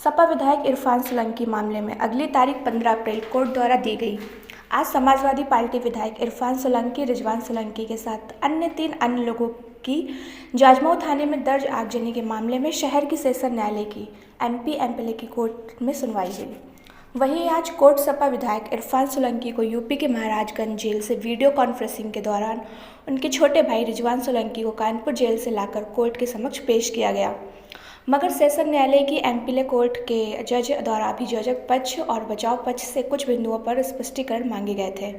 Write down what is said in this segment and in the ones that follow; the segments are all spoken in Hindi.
सपा विधायक इरफान सोलंकी मामले में अगली तारीख 15 अप्रैल कोर्ट द्वारा दी गई। आज समाजवादी पार्टी विधायक इरफान सोलंकी, रिजवान सोलंकी के साथ अन्य 3 अन्य लोगों की जाजमऊ थाने में दर्ज आगजनी के मामले में शहर की सेशन न्यायालय की MP-MLA की कोर्ट में सुनवाई हुई। वहीं आज कोर्ट सपा विधायक इरफान सोलंकी को यूपी के महाराजगंज जेल से वीडियो कॉन्फ्रेंसिंग के दौरान उनके छोटे भाई रिजवान सोलंकी को कानपुर जेल से लाकर कोर्ट के समक्ष पेश किया गया। मगर सेशन न्यायालय की MLA कोर्ट के जज द्वारा अभियोजक पक्ष और बचाव पक्ष से कुछ बिंदुओं पर स्पष्टीकरण मांगे गए थे,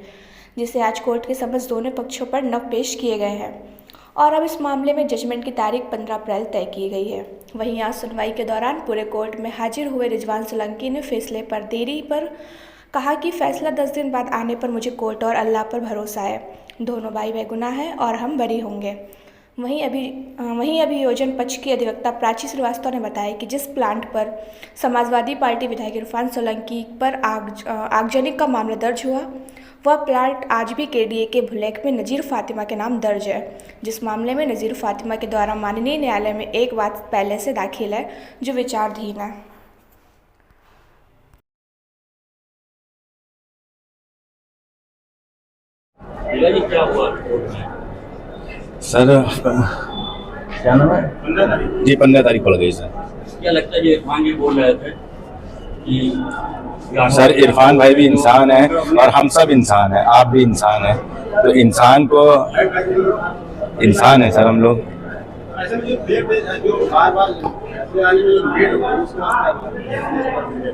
जिसे आज कोर्ट के समक्ष दोनों पक्षों पर नव पेश किए गए हैं और अब इस मामले में जजमेंट की तारीख 15 अप्रैल तय की गई है। वहीं आज सुनवाई के दौरान पूरे कोर्ट में हाजिर हुए रिजवान सोलंकी ने फैसले पर देरी पर कहा कि फैसला 10 दिन बाद आने पर मुझे कोर्ट और अल्लाह पर भरोसा है। दोनों भाई बेगुनाह हैं और हम बरी होंगे। वहीं अभियोजन पक्ष की अधिवक्ता प्राची श्रीवास्तव ने बताया कि जिस प्लांट पर समाजवादी पार्टी विधायक इरफान सोलंकी पर आगजनी का मामला दर्ज हुआ, वह प्लांट आज भी KDA के भुलेख में नज़ीर फातिमा के नाम दर्ज है, जिस मामले में नज़ीर फातिमा के द्वारा माननीय न्यायालय में एक बात पहले से दाखिल है जो विचाराधीन है। क्या हुआ सर? क्या नाम है जी? 15 तारीख पड़ गई सर। क्या लगता है, इरफान जी बोल रहे थे कि सर इरफान भाई भी इंसान है और हम सब इंसान हैं, आप भी इंसान हैं, तो इंसान को इंसान है सर हम लोग।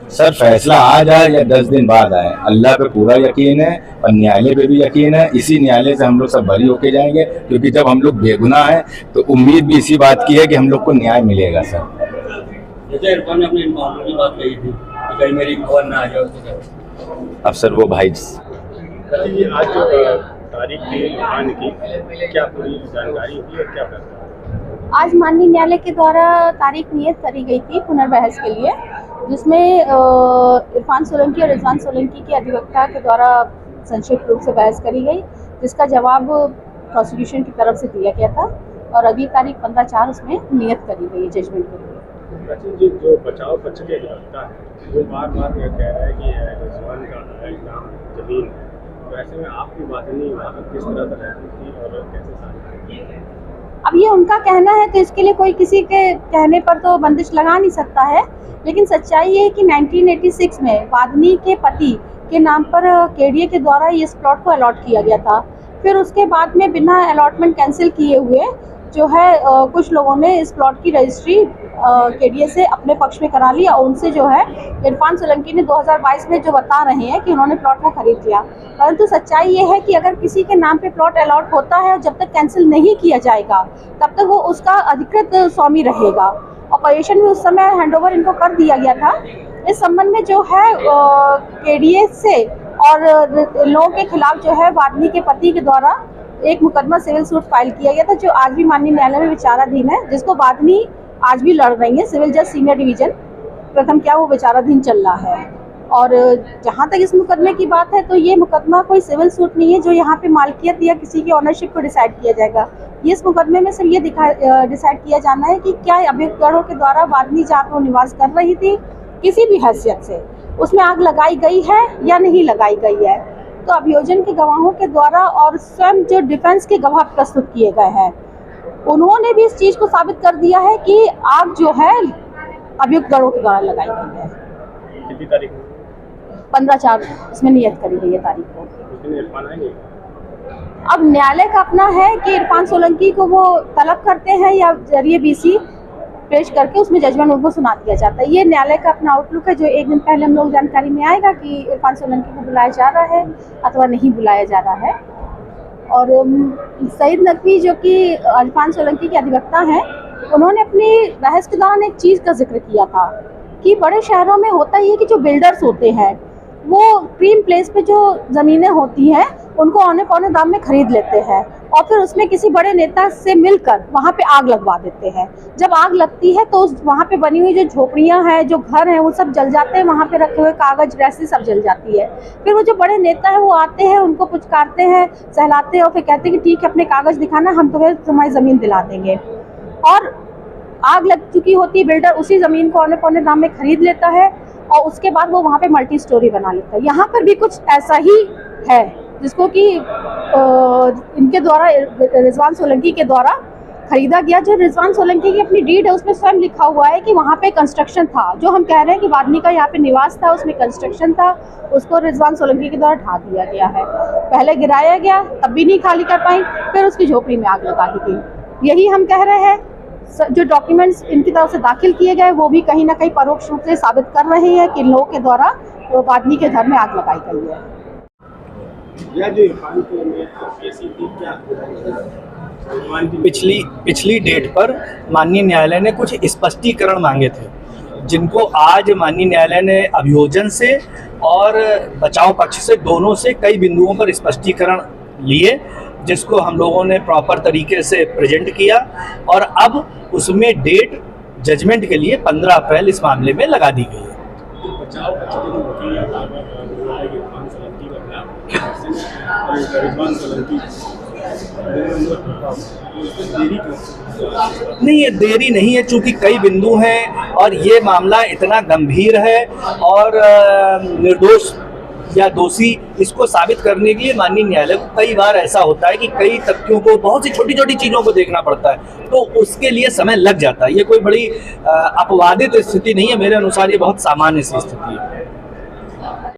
सर फैसला आज आए या 10 दिन बाद आए, अल्लाह पे पूरा यकीन है और न्यायालय पे भी यकीन है। इसी न्यायालय से हम लोग सब बरी होके जाएंगे, क्योंकि जब हम लोग बेगुनाह हैं तो उम्मीद भी इसी बात की है कि हम लोग को न्याय मिलेगा सर। जैसे इरफान ने अपनी मामले की बात कही थी कि कहीं मेरी खबर ना आ जाए, अब सर वो भाई आज जो तारीख थी इरफान की, क्या पूरी जानकारी थी और क्या करता? आज माननीय न्यायालय के द्वारा तारीख नियत करी गई थी पुनर्बहस के लिए, जिसमें इरफान सोलंकी और रिजवान सोलंकी के अधिवक्ता के द्वारा संक्षिप्त रूप से बहस करी गई, जिसका जवाब प्रोसिक्यूशन की तरफ से दिया गया था और अगली तारीख 15/4 उसमें नियत करी गई है जजमेंट के लिए। जो बचाव पक्ष के अधिवक्ता है वो बार बार यह कह रहा है कि रिजवान का नाम जमीन है, तो ऐसे में आपकी वादनी किस तरह से रहती थी और कैसे साझा? अब ये उनका कहना है तो इसके लिए कोई किसी के कहने पर तो बंदिश लगा नहीं सकता है, लेकिन सच्चाई ये है कि 1986 में वादनी के पति के नाम पर KDA के द्वारा इस प्लॉट को अलॉट किया गया था। फिर उसके बाद में बिना अलॉटमेंट कैंसिल किए हुए जो है कुछ लोगों ने इस प्लॉट की रजिस्ट्री KDA से अपने पक्ष में करा ली और उनसे जो है इरफान सोलंकी ने 2022 में जो बता रहे हैं कि उन्होंने प्लॉट को खरीद लिया। परंतु सच्चाई ये है कि अगर किसी के नाम पे प्लॉट अलॉट होता है और जब तक कैंसिल नहीं किया जाएगा तब तक वो उसका अधिकृत स्वामी रहेगा। ऑपरेशन में उस समय हैंडओवर इनको कर दिया गया था। इस संबंध में जो है KDA से और लोगों के खिलाफ जो है वादनी के पति के द्वारा एक मुकदमा सिविल सूट फाइल किया गया था, जो आज भी माननीय न्यायालय में विचाराधीन है, जिसको वादनी आज भी लड़ रही है। सिविल जज सीनियर डिवीजन प्रथम क्या वो विचाराधीन चल रहा है। और जहाँ तक इस मुकदमे की बात है तो ये मुकदमा कोई सिविल सूट नहीं है जो यहाँ पे मालकियत या किसी की ऑनरशिप को डिसाइड किया जाएगा। ये इस मुकदमे में सिर्फ ये डिसाइड किया जाना है कि क्या अभियुक्तों के द्वारा वादनी जहाँ पर निवास कर रही थी किसी भी हैसियत से उसमें आग लगाई गई है या नहीं लगाई गई है। तो अभियोजन के गवाहों के द्वारा और स्वयं जो डिफेंस के गवाह प्रस्तुत किए गए हैं उन्होंने भी इस चीज को साबित कर दिया है कि आग जो है अभियुक्त गणों के द्वारा लगाई गई है। कितनी तारीख? 15/4 इसमें नियत करी गई है तारीख को। इरफान आएंगे? अब न्यायालय का अपना है कि इरफान सोलंकी को वो तलब करते हैं या जरिए BC पेश करके उसमें जजमेंट उनको सुना दिया जाता है। ये न्यायालय का अपना आउटलुक है, जो एक दिन पहले हम लोग जानकारी में आएगा कि इरफान सोलंकी को बुलाया जा रहा है अथवा नहीं बुलाया जा रहा है। और सईद नकवी जो कि इरफान सोलंकी के अधिवक्ता हैं, उन्होंने अपनी बहस के दौरान एक चीज़ का जिक्र किया था कि बड़े शहरों में होता ही है कि जो बिल्डर्स होते हैं वो क्रीम प्लेस पे जो ज़मीनें होती हैं उनको औने पौने दाम में खरीद लेते हैं और फिर उसमें किसी बड़े नेता से मिलकर वहाँ पे आग लगवा देते हैं। जब आग लगती है तो वहाँ पे बनी हुई जो झोपड़ियाँ हैं, जो घर हैं, वो सब जल जाते हैं, वहाँ पे रखे हुए कागज रस्सी सब जल जाती है। फिर वो जो बड़े नेता है वो आते हैं, उनको पुचकारते हैं, सहलाते हैं और फिर कहते हैं कि ठीक है अपने कागज दिखाना, हम तुम्हें तुम्हारी ज़मीन दिला देंगे। और आग लग चुकी होती है, बिल्डर उसी ज़मीन को औने पौने दाम में खरीद लेता है और उसके बाद वो वहाँ पे मल्टी स्टोरी बना लेता है। यहाँ पर भी कुछ ऐसा ही है, जिसको कि इनके द्वारा, रिजवान सोलंकी के द्वारा खरीदा गया। जो रिजवान सोलंकी की अपनी डीड है उसमें स्वयं लिखा हुआ है कि वहाँ पे कंस्ट्रक्शन था। जो हम कह रहे हैं कि वादनी का यहाँ पे निवास था, उसमें कंस्ट्रक्शन था, उसको रिजवान सोलंकी के द्वारा ढा दिया गया है। पहले गिराया गया, तब भी नहीं खाली कर पाई, फिर उसकी झोपड़ी में आग लगा दी गई। यही हम कह रहे हैं। जो डॉक्यूमेंट्स इनकी तरफ से दाखिल किए गए वो भी कहीं ना कहीं परोक्ष रूप से साबित कर रहे हैं कि इन लोगों के द्वारा वादनी के घर में आग लगाई गई है। यह जो इरफान को में केसी थी क्या पिछली डेट पर माननीय न्यायालय ने कुछ स्पष्टीकरण मांगे थे, जिनको आज माननीय न्यायालय ने अभियोजन से और बचाव पक्ष से दोनों से कई बिंदुओं पर स्पष्टीकरण लिए, जिसको हम लोगों ने प्रॉपर तरीके से प्रेजेंट किया और अब उसमें डेट जजमेंट के लिए 15 अप्रैल इस मामले में लगा दी गई है। बचाव पक्ष के जो वकील हैं इरफान सोलंकी का खिलाफ और रिजवान सोलंकी नहीं, ये देरी नहीं है, चूंकि कई बिंदु हैं और ये मामला इतना गंभीर है और निर्दोष या दोषी इसको साबित करने के लिए माननीय न्यायालय को कई बार ऐसा होता है कि कई तथ्यों को, बहुत सी छोटी छोटी चीज़ों को देखना पड़ता है, तो उसके लिए समय लग जाता है। ये कोई बड़ी अपवादित स्थिति नहीं है, मेरे अनुसार ये बहुत सामान्य सी स्थिति है।